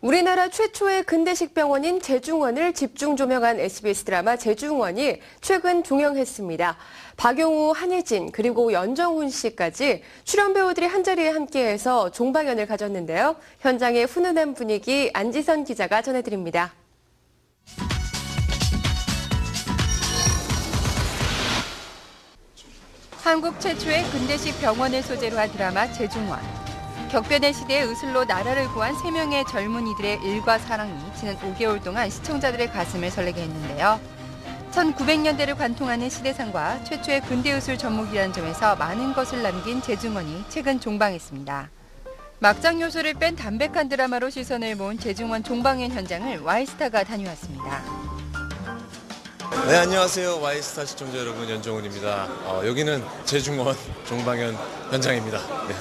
우리나라 최초의 근대식 병원인 제중원을 집중 조명한 SBS 드라마 제중원이 최근 종영했습니다. 박용우, 한혜진, 그리고 연정훈 씨까지 출연 배우들이 한자리에 함께해서 종방연을 가졌는데요. 현장의 훈훈한 분위기 안지선 기자가 전해드립니다. 한국 최초의 근대식 병원을 소재로 한 드라마 제중원. 격변의 시대에 의술로 나라를 구한 3명의 젊은이들의 일과 사랑이 지난 5개월 동안 시청자들의 가슴을 설레게 했는데요. 1900년대를 관통하는 시대상과 최초의 근대의술 접목이라는 점에서 많은 것을 남긴 제중원이 최근 종방했습니다. 막장 요소를 뺀 담백한 드라마로 시선을 모은 제중원 종방연 현장을 Y스타가 다녀왔습니다. 네, 안녕하세요. Y스타 시청자 여러분, 연정훈입니다. 여기는 제중원 종방연 현장입니다. 네.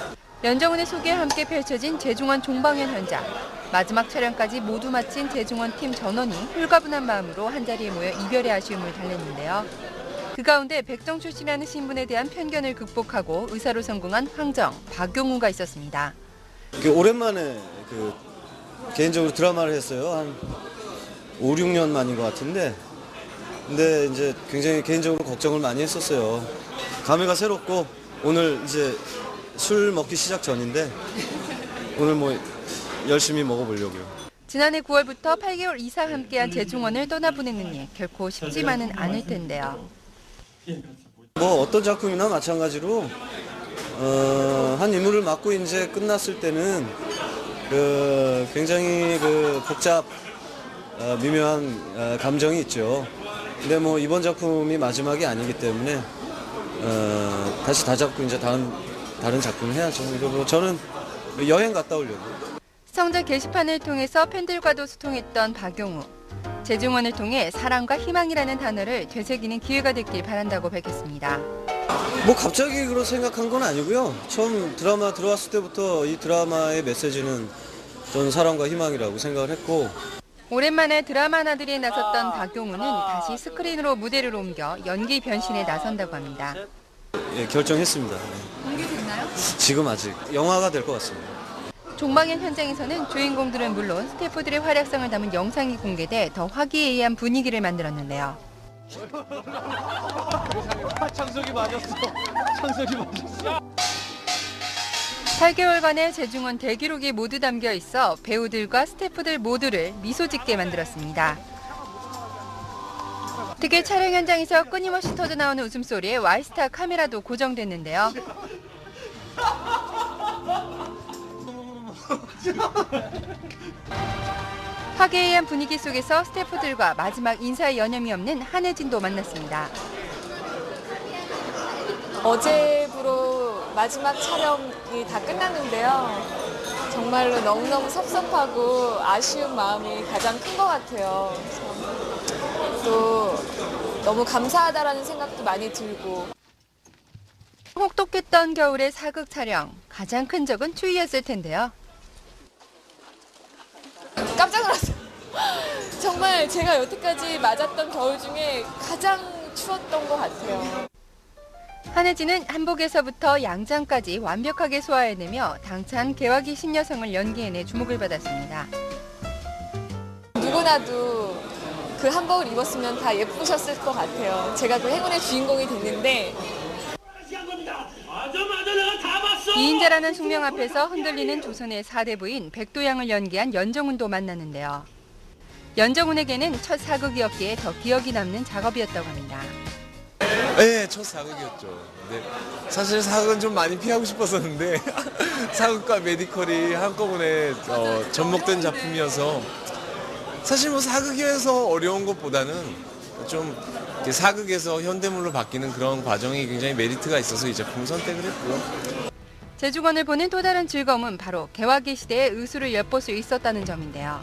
연정훈의 소개와 함께 펼쳐진 제중원 종방연 현장. 마지막 촬영까지 모두 마친 제중원 팀 전원이 홀가분한 마음으로 한자리에 모여 이별의 아쉬움을 달랬는데요. 그 가운데 백정 출신이라는 신분에 대한 편견을 극복하고 의사로 성공한 황정, 박용우가 있었습니다. 오랜만에 개인적으로 드라마를 했어요. 한 5, 6년 만인 것 같은데. 근데 이제 굉장히 개인적으로 걱정을 많이 했었어요. 감회가 새롭고 오늘 이제 술 먹기 시작 전인데 오늘 열심히 먹어보려고요. 지난해 9월부터 8개월 이상 함께한 제중원을 떠나보내는 일 결코 쉽지만은 않을 텐데요. 어떤 작품이나 마찬가지로 한 인물을 맡고 이제 끝났을 때는 굉장히 복잡 미묘한 감정이 있죠. 근데 이번 작품이 마지막이 아니기 때문에 다시 다잡고 이제 다른 작품을 해야죠. 그리고 저는 여행 갔다 오려고요. 시청자 게시판을 통해서 팬들과도 소통했던 박용우. 제중원을 통해 사랑과 희망이라는 단어를 되새기는 기회가 됐길 바란다고 밝혔습니다. 갑자기 그런 생각한 건 아니고요. 처음 드라마 들어왔을 때부터 이 드라마의 메시지는 저는 사랑과 희망이라고 생각을 했고. 오랜만에 드라마 나들이에 나섰던 박용우는 다시 스크린으로 무대를 옮겨 연기 변신에 나선다고 합니다. 예, 결정했습니다. 공개됐나요? 지금 아직 영화가 될 것 같습니다. 종방연 현장에서는 주인공들은 물론 스태프들의 활약상을 담은 영상이 공개돼 더 화기애애한 분위기를 만들었는데요. 창석이 맞았어. 8개월간의 제중원 대기록이 모두 담겨 있어 배우들과 스태프들 모두를 미소 짓게 만들었습니다. 특히 촬영 현장에서 끊임없이 터져나오는 웃음소리에 Y스타 카메라도 고정됐는데요. 화기애애한 분위기 속에서 스태프들과 마지막 인사의 여념이 없는 한혜진도 만났습니다. 어제부로 마지막 촬영이 다 끝났는데요. 정말로 너무너무 섭섭하고 아쉬운 마음이 가장 큰 것 같아요. 또 너무 감사하다라는 생각도 많이 들고. 혹독했던 겨울의 사극 촬영. 가장 큰 적은 추위였을 텐데요. 깜짝 놀랐어요. 정말 제가 여태까지 맞았던 겨울 중에 가장 추웠던 것 같아요. 한혜진은 한복에서부터 양장까지 완벽하게 소화해내며 당찬 개화기 신여성을 연기해내 주목을 받았습니다. 누구나도 그 한복을 입었으면 다 예쁘셨을 것 같아요. 제가 그 행운의 주인공이 됐는데. 이인자라는 숙명 앞에서 흔들리는 조선의 4대 부인 백도양을 연기한 연정훈도 만났는데요. 연정훈에게는 첫 사극이었기에 더 기억이 남는 작업이었다고 합니다. 네, 첫 사극이었죠. 근데 사실 사극은 좀 많이 피하고 싶었었는데 사극과 메디컬이 한꺼번에 접목된 작품이어서 사실 사극에서 어려운 것보다는 좀 사극에서 현대물로 바뀌는 그런 과정이 굉장히 메리트가 있어서 이 작품을 선택을 했고요. 제중원을 보는 또 다른 즐거움은 바로 개화기 시대의 의술을 엿볼 수 있었다는 점인데요.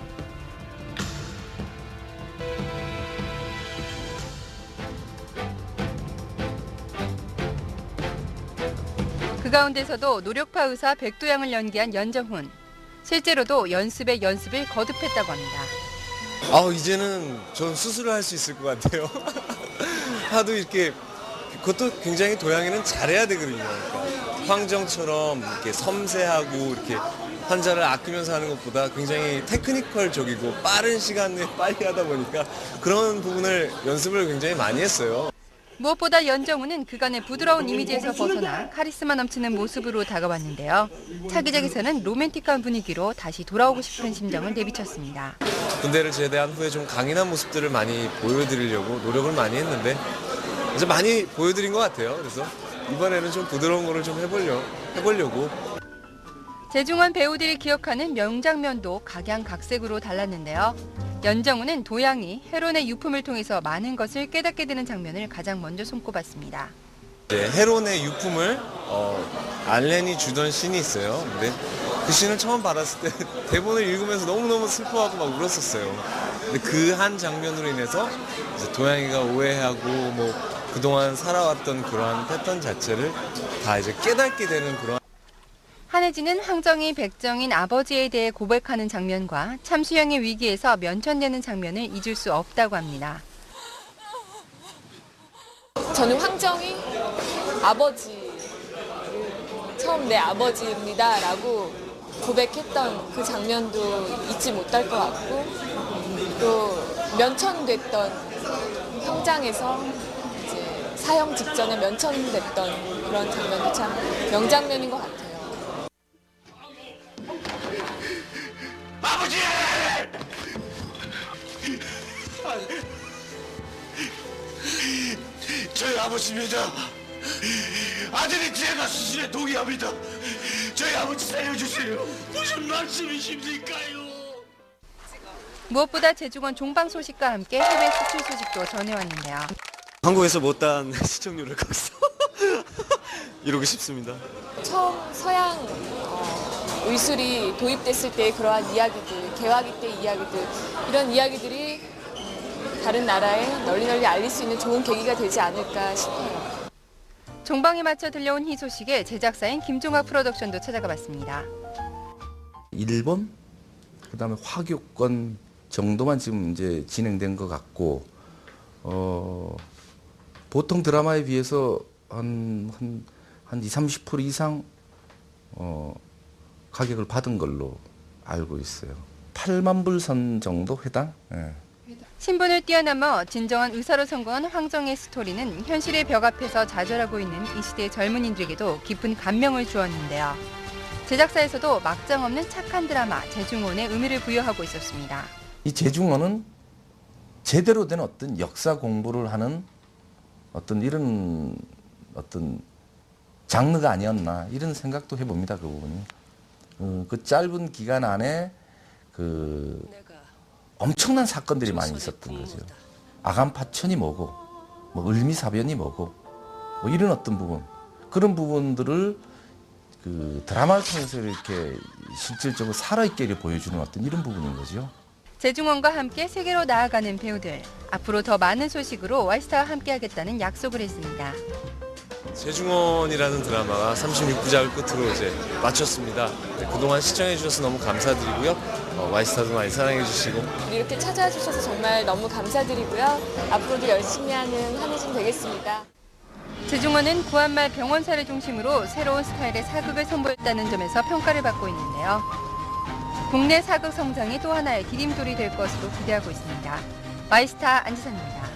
그 가운데서도 노력파 의사 백도양을 연기한 연정훈. 실제로도 연습에 연습을 거듭했다고 합니다. 이제는 전 수술을 할 수 있을 것 같아요. 하도 이렇게 그것도 굉장히 도양이는 잘해야 되거든요. 그러니까 황정처럼 이렇게 섬세하고 이렇게 환자를 아끼면서 하는 것보다 굉장히 테크니컬적이고 빠른 시간에 빨리 하다 보니까 그런 부분을 연습을 굉장히 많이 했어요. 무엇보다 연정훈은 그간의 부드러운 이미지에서 벗어나 카리스마 넘치는 모습으로 다가왔는데요. 차기작에서는 로맨틱한 분위기로 다시 돌아오고 싶은 심정을 내비쳤습니다. 군대를 제대한 후에 좀 강인한 모습들을 많이 보여드리려고 노력을 많이 했는데 이제 많이 보여드린 것 같아요. 그래서 이번에는 좀 부드러운 거를 좀 해보려고. 재중원 배우들이 기억하는 명장면도 각양각색으로 달랐는데요. 연정훈은 도양이 헤론의 유품을 통해서 많은 것을 깨닫게 되는 장면을 가장 먼저 손꼽았습니다. 이제 헤론의 유품을 알렌이 주던 씬이 있어요. 근데 그 씬을 처음 받았을 때 대본을 읽으면서 너무너무 슬퍼하고 막 울었었어요. 근데 그 한 장면으로 인해서 이제 도양이가 오해하고 뭐 그동안 살아왔던 그러한 패턴 자체를 다 이제 깨닫게 되는 그런. 한혜진은 황정이 백정인 아버지에 대해 고백하는 장면과 참수영의 위기에서 면천되는 장면을 잊을 수 없다고 합니다. 저는 황정이 아버지, 처음 내 아버지입니다 라고 고백했던 그 장면도 잊지 못할 것 같고, 또 면천됐던 현장에서 이제 사형 직전에 면천됐던 그런 장면도 참 명장면인 것 같아요. 아버지! 저희 아버지입니다. 아들이 제가 수술에 동의합니다. 저희 아버지 살려주세요. 무슨 말씀이십니까요? 무엇보다 재중원 종방 소식과 함께 해외 수출 소식도 전해왔는데요. 한국에서 못한 시청률을 거기서 이루고 싶습니다. 처음 서양 의술이 도입됐을 때 그러한 이야기들, 개화기 때 이야기들, 이런 이야기들이 다른 나라에 널리 알릴 수 있는 좋은 계기가 되지 않을까 싶어요. 종방에 맞춰 들려온 이 소식에 제작사인 김종학 프로덕션도 찾아가 봤습니다. 일본, 그다음에 화교권 정도만 지금 이제 진행된 것 같고, 보통 드라마에 비해서 한 20-30% 이상 가격을 받은 걸로 알고 있어요. 8만 불 선 정도 회당? 예. 신분을 뛰어넘어 진정한 의사로 성공한 황정의 스토리는 현실의 벽 앞에서 좌절하고 있는 이 시대의 젊은이들에게도 깊은 감명을 주었는데요. 제작사에서도 막장 없는 착한 드라마 재중원에 의미를 부여하고 있었습니다. 이 재중원은 제대로 된 어떤 역사 공부를 하는 어떤 이런 어떤 장르가 아니었나 이런 생각도 해봅니다. 그 부분이. 그 짧은 기간 안에 그 엄청난 사건들이 많이 있었던 거죠. 아간파천이 뭐고, 뭐 을미사변이 뭐고, 뭐 이런 어떤 부분, 그런 부분들을 그 드라마를 통해서 이렇게 실질적으로 살아있게 보여주는 어떤 이런 부분인 거죠. 재중원과 함께 세계로 나아가는 배우들, 앞으로 더 많은 소식으로 와이스타와 함께하겠다는 약속을 했습니다. 재중원이라는 드라마가 36부작을 끝으로 이제 마쳤습니다. 그동안 시청해 주셔서 너무 감사드리고요. 와이스타도 많이 사랑해 주시고. 이렇게 찾아와 주셔서 정말 너무 감사드리고요. 앞으로도 열심히 하는 한혜진 되겠습니다. 재중원은 구한말 병원사를 중심으로 새로운 스타일의 사극을 선보였다는 점에서 평가를 받고 있는데요. 국내 사극 성장이 또 하나의 디딤돌이 될 것으로 기대하고 있습니다. 와이스타 안지선입니다.